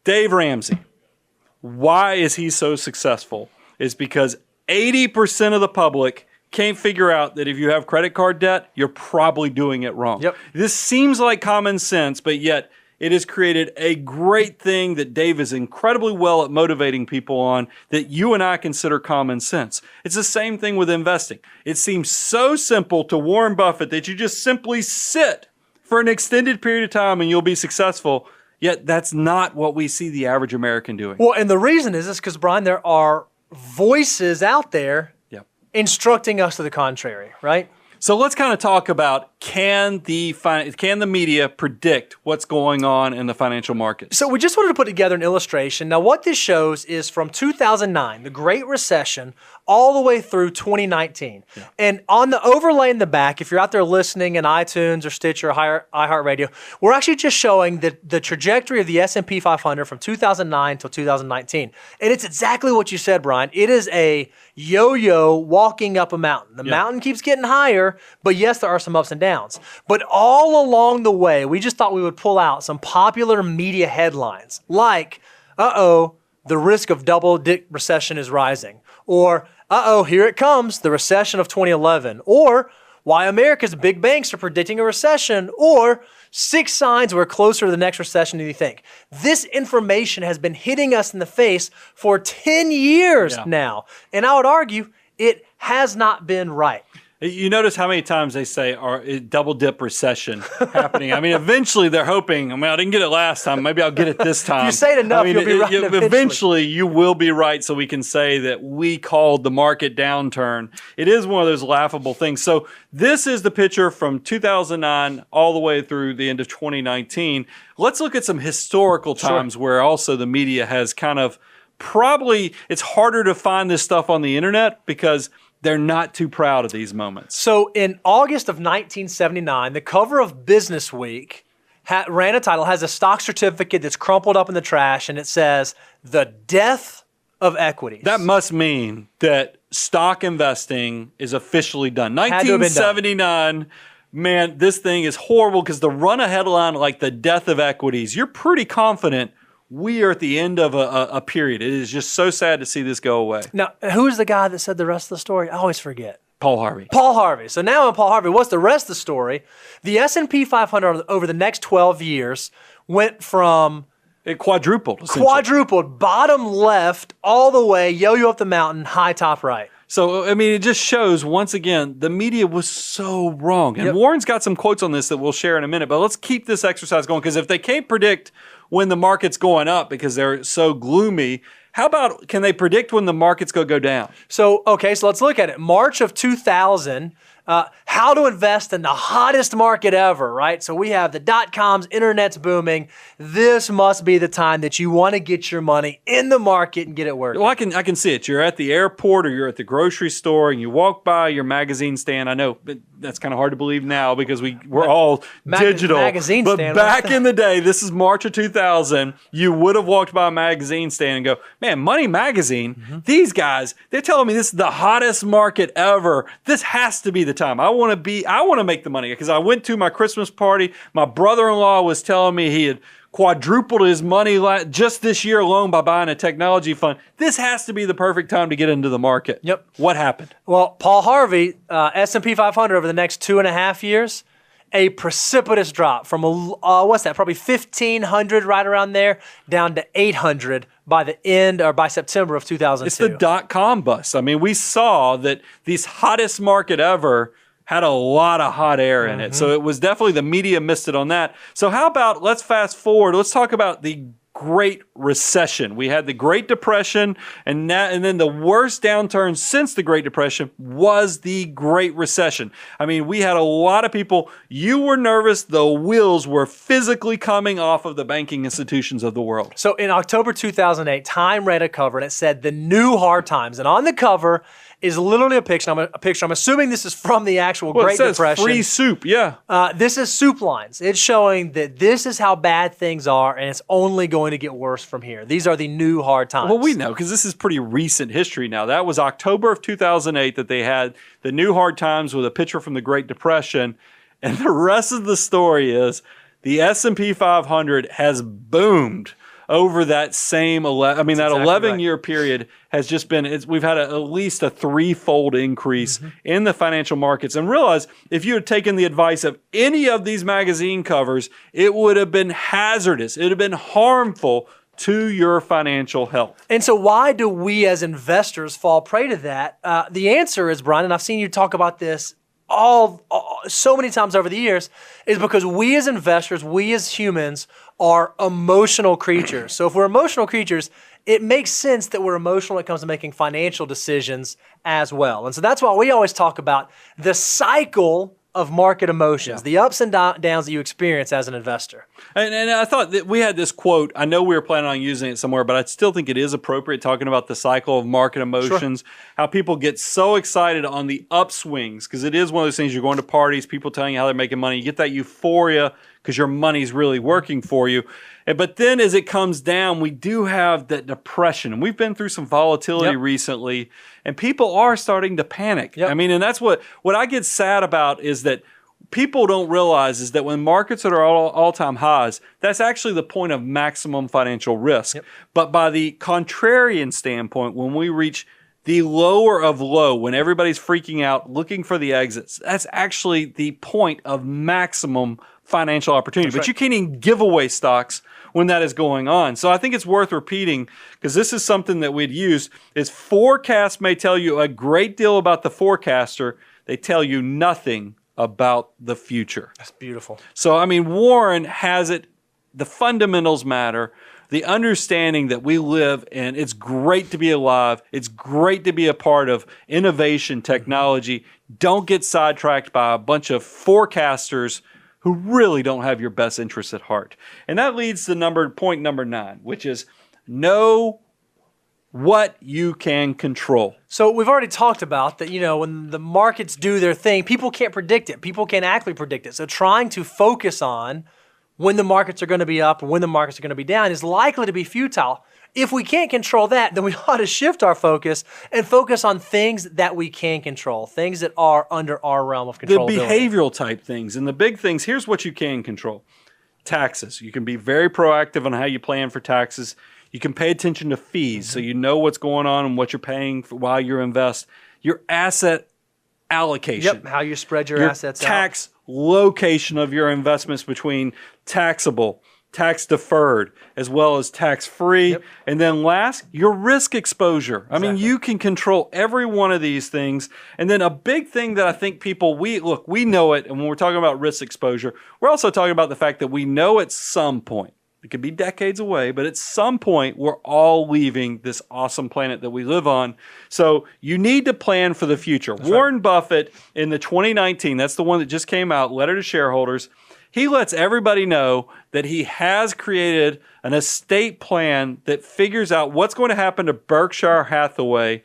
Dave Ramsey, why is he so successful? It's because 80% of the public can't figure out that if you have credit card debt, you're probably doing it wrong. Yep. This seems like common sense, but yet it has created a great thing that Dave is incredibly well at motivating people on that you and I consider common sense. It's the same thing with investing. It seems so simple to Warren Buffett that you just simply sit for an extended period of time and you'll be successful. Yet that's not what we see the average American doing. Well, and the reason is because, Brian, there are voices out there instructing us to the contrary, right? So let's kind of talk about can the media predict what's going on in the financial markets? So we just wanted to put together an illustration. Now, what this shows is from 2009, the Great Recession, all the way through 2019. Yeah. And on the overlay in the back, if you're out there listening in iTunes or Stitcher or iHeartRadio, we're actually just showing the trajectory of the S&P 500 from 2009 till 2019. And it's exactly what you said, Brian. It is a yo-yo walking up a mountain. The mountain keeps getting higher, but yes, there are some ups and downs. But all along the way, we just thought we would pull out some popular media headlines like, the risk of double-dip recession is rising. Or, here it comes, the recession of 2011. Or, why America's big banks are predicting a recession. Or, 6 signs we're closer to the next recession than you think. This information has been hitting us in the face for 10 years now. And I would argue it has not been right. You notice how many times they say double dip recession happening. I mean, eventually they're hoping, I didn't get it last time. Maybe I'll get it this time. If you say it enough, you'll be right eventually you will be right so we can say that we called the market downturn. It is one of those laughable things. So this is the picture from 2009 all the way through the end of 2019. Let's look at some historical times where also the media has kind of it's harder to find this stuff on the internet because they're not too proud of these moments. So in August of 1979, the cover of Business Week ran a title, has a stock certificate that's crumpled up in the trash, and it says, "The Death of Equities." That must mean that stock investing is officially done. 1979, man, this thing is horrible because to run a headline like "The Death of Equities," you're pretty confident we are at the end of a period. It is just so sad to see this go away. Now, who's the guy that said the rest of the story? I always forget. Paul Harvey. Paul Harvey. So now on Paul Harvey, what's the rest of the story? The S&P 500 over the next 12 years went from... It quadrupled, essentially. Quadrupled, bottom left, all the way, yo-yo up the mountain, high top right. So, it just shows, once again, the media was so wrong. And Warren's got some quotes on this that we'll share in a minute, but let's keep this exercise going, because if they can't predict when the market's going up because they're so gloomy, how about can they predict when the market's going to go down? So let's look at it. March of 2000, how to invest in the hottest market ever, right? So we have the dot-coms, internet's booming. This must be the time that you want to get your money in the market and get it working. Well, I can see it. You're at the airport or you're at the grocery store and you walk by your magazine stand. I know that's kind of hard to believe now because we're all digital. Magazine but stand. Back in the day, this is March of 2000, you would have walked by a magazine stand and go, man, Money Magazine, these guys, they're telling me this is the hottest market ever. This has to be the time. I want to make the money because I went to my Christmas party. My brother-in-law was telling me he had quadrupled his money just this year alone by buying a technology fund. This has to be the perfect time to get into the market. Yep. What happened? Well, Paul Harvey, S&P 500 over the next 2.5 years, a precipitous drop from, what's that, probably 1,500 right around there, down to 800 by the end or by September of 2002. It's the dot-com bust. I mean, we saw that this hottest market ever had a lot of hot air in it. So it was definitely, the media missed it on that. So how about, let's fast forward. Let's talk about the Great Recession. We had the Great Depression, and then the worst downturn since the Great Depression was the Great Recession. I mean, we had a lot of people, you were nervous, the wheels were physically coming off of the banking institutions of the world. So in October 2008, Time ran a cover, and it said the new hard times. And on the cover is literally a picture. I'm assuming this is from the actual Great Depression. Free soup, yeah. This is soup lines. It's showing that this is how bad things are, and it's only going to get worse from here. These are the new hard times. Well, we know, because this is pretty recent history now. That was October of 2008 that they had the new hard times with a picture from the Great Depression. And the rest of the story is the S&P 500 has boomed over that same, that 11-year period has just been, we've had at least a threefold increase in the financial markets. And realize, if you had taken the advice of any of these magazine covers, it would have been hazardous. It would have been harmful to your financial health. And so why do we as investors fall prey to that? The answer is, Brian, and I've seen you talk about this so many times over the years, is because we as investors, we as humans are emotional creatures. So if we're emotional creatures, it makes sense that we're emotional when it comes to making financial decisions as well. And so that's why we always talk about the cycle of market emotions, the ups and downs that you experience as an investor. And I thought that we had this quote. I know we were planning on using it somewhere, but I still think it is appropriate talking about the cycle of market emotions, how people get so excited on the upswings, because it is one of those things, you're going to parties, people telling you how they're making money, you get that euphoria because your money's really working for you. But then as it comes down, we do have that depression. And we've been through some volatility recently, and people are starting to panic. I mean, and that's what I get sad about, is that people don't realize is that when markets are all-time highs, that's actually the point of maximum financial risk. But by the contrarian standpoint, when we reach the lower of low, when everybody's freaking out, looking for the exits, that's actually the point of maximum financial opportunity. But you can't even give away stocks when that is going on. So I think it's worth repeating, because this is something that we'd use, is forecasts may tell you a great deal about the forecaster. They tell you nothing about the future. That's beautiful. So, I mean, Warren has it. The fundamentals matter. The understanding that we live in, it's great to be alive. It's great to be a part of innovation, technology. Don't get sidetracked by a bunch of forecasters who really don't have your best interests at heart. And that leads to point number 9, which is know what you can control. So we've already talked about that, when the markets do their thing, people can't predict it. People can't actually predict it. So trying to focus on when the markets are going to be up and when the markets are going to be down is likely to be futile. If we can't control that, then we ought to shift our focus and focus on things that we can control, things that are under our realm of control. The behavioral type things and the big things. Here's what you can control. Taxes. You can be very proactive on how you plan for taxes. You can pay attention to fees, so you know what's going on and what you're paying while you invest. Your asset allocation. How you spread your assets out. Tax location of your investments between taxable, tax deferred, as well as tax free. And then last, your risk exposure. I mean, you can control every one of these things. And then a big thing that I think people, we know it. And when we're talking about risk exposure, we're also talking about the fact that we know at some point, it could be decades away, but at some point, we're all leaving this awesome planet that we live on. So you need to plan for the future. Warren Buffett, in the 2019, that's the one that just came out, letter to shareholders, he lets everybody know that he has created an estate plan that figures out what's going to happen to Berkshire Hathaway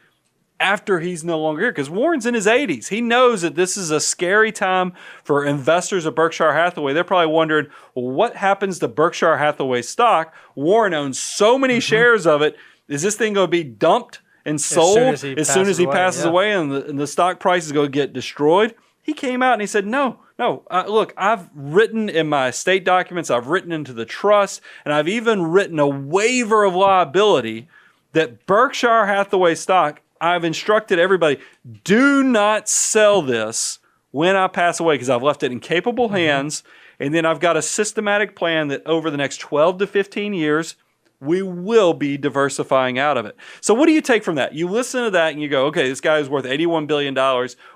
after he's no longer here, because Warren's in his 80s. He knows that this is a scary time for investors of Berkshire Hathaway. They're probably wondering, well, what happens to Berkshire Hathaway stock? Warren owns so many shares of it. Is this thing going to be dumped and sold as soon as he passes away and the stock price is going to get destroyed? He came out and he said, no, look, I've written in my estate documents, I've written into the trust, and I've even written a waiver of liability that Berkshire Hathaway stock, I've instructed everybody, do not sell this when I pass away because I've left it in capable hands. And then I've got a systematic plan that over the next 12 to 15 years, we will be diversifying out of it. So what do you take from that? You listen to that and you go, okay, this guy is worth $81 billion.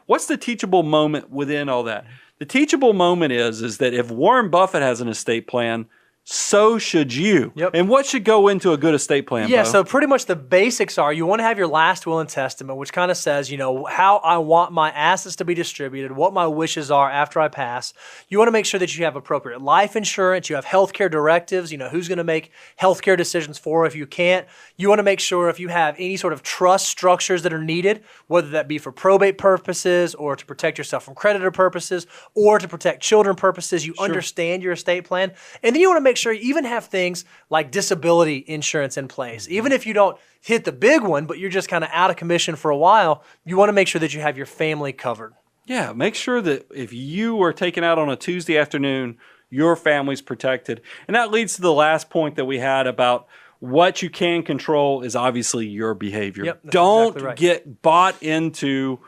What's the teachable moment within all that? The teachable moment is that if Warren Buffett has an estate plan, so should you. Yep. And what should go into a good estate plan, Yeah, Bo? so pretty much the basics are you want to have your last will and testament, which kind of says, how I want my assets to be distributed, what my wishes are after I pass. You want to make sure that you have appropriate life insurance, you have healthcare directives, who's going to make healthcare decisions for if you can't. You want to make sure if you have any sort of trust structures that are needed, whether that be for probate purposes or to protect yourself from creditor purposes or to protect children purposes, you understand your estate plan. And then you want to make sure you even have things like disability insurance in place. Even if you don't hit the big one, but you're just kind of out of commission for a while, you want to make sure that you have your family covered. Yeah, make sure that if you are taken out on a Tuesday afternoon, your family's protected. And that leads to the last point that we had about what you can control is obviously your behavior. Yep, that's Don't exactly right. get bought into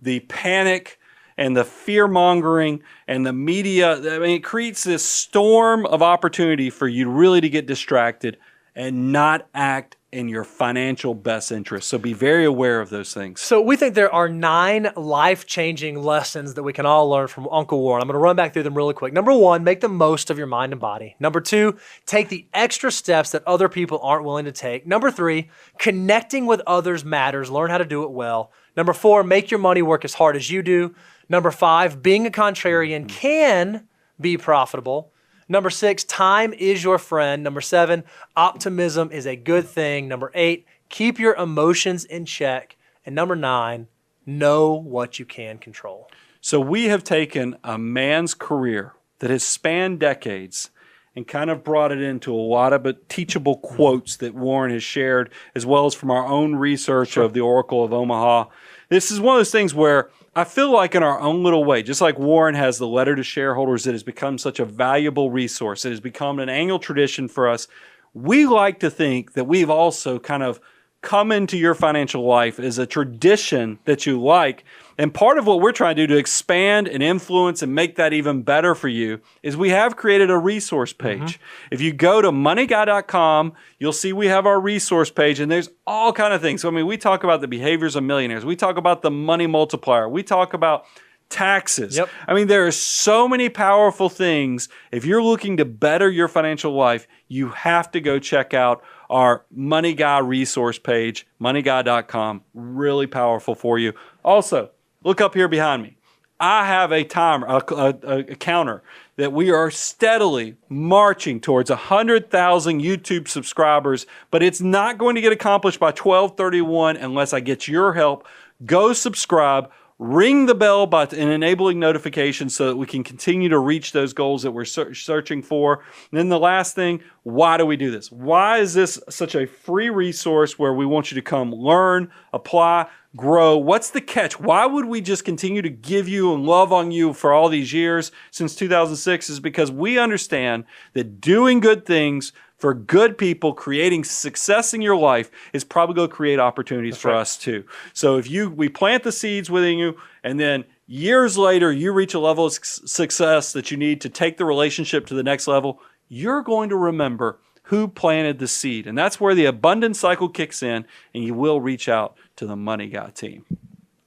the panic and the fear-mongering and the media. I mean, it creates this storm of opportunity for you really to get distracted and not act in your financial best interest. So be very aware of those things. So we think there are 9 life-changing lessons that we can all learn from Uncle Warren. I'm going to run back through them really quick. Number 1, make the most of your mind and body. Number 2, take the extra steps that other people aren't willing to take. Number 3, connecting with others matters. Learn how to do it well. Number 4, make your money work as hard as you do. Number 5, being a contrarian can be profitable. Number 6, time is your friend. Number 7, optimism is a good thing. Number 8, keep your emotions in check. And number 9, know what you can control. So we have taken a man's career that has spanned decades and kind of brought it into a lot of teachable quotes that Warren has shared, as well as from our own research of the Oracle of Omaha. This is one of those things where I feel like in our own little way, just like Warren has the letter to shareholders that has become such a valuable resource, it has become an annual tradition for us, we like to think that we've also kind of come into your financial life as a tradition that you like. And part of what we're trying to do to expand and influence and make that even better for you is we have created a resource page. If you go to moneyguy.com, you'll see we have our resource page, and there's all kind of things. So, I mean, we talk about the behaviors of millionaires. We talk about the money multiplier. We talk about taxes. Yep. I mean, there are so many powerful things. If you're looking to better your financial life, you have to go check out our Money Guy resource page, moneyguy.com. Really powerful for you. Also, look up here behind me. I have a timer, a counter that we are steadily marching towards 100,000 YouTube subscribers, but it's not going to get accomplished by 12/31 unless I get your help. Go subscribe. Ring the bell and enabling notifications so that we can continue to reach those goals that we're searching for. And then the last thing, why do we do this? Why is this such a free resource where we want you to come learn, apply, grow? What's the catch? Why would we just continue to give you and love on you for all these years since 2006? Is because we understand that doing good things for good people, creating success in your life is probably going to create opportunities for us too. So if we plant the seeds within you, and then years later you reach a level of success that you need to take the relationship to the next level, you're going to remember who planted the seed. And that's where the abundance cycle kicks in, and you will reach out to the Money Guy team.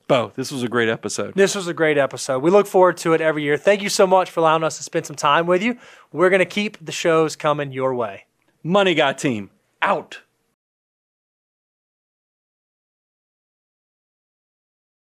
Bo, this was a great episode. This was a great episode. We look forward to it every year. Thank you so much for allowing us to spend some time with you. We're going to keep the shows coming your way. Money Guy team, out.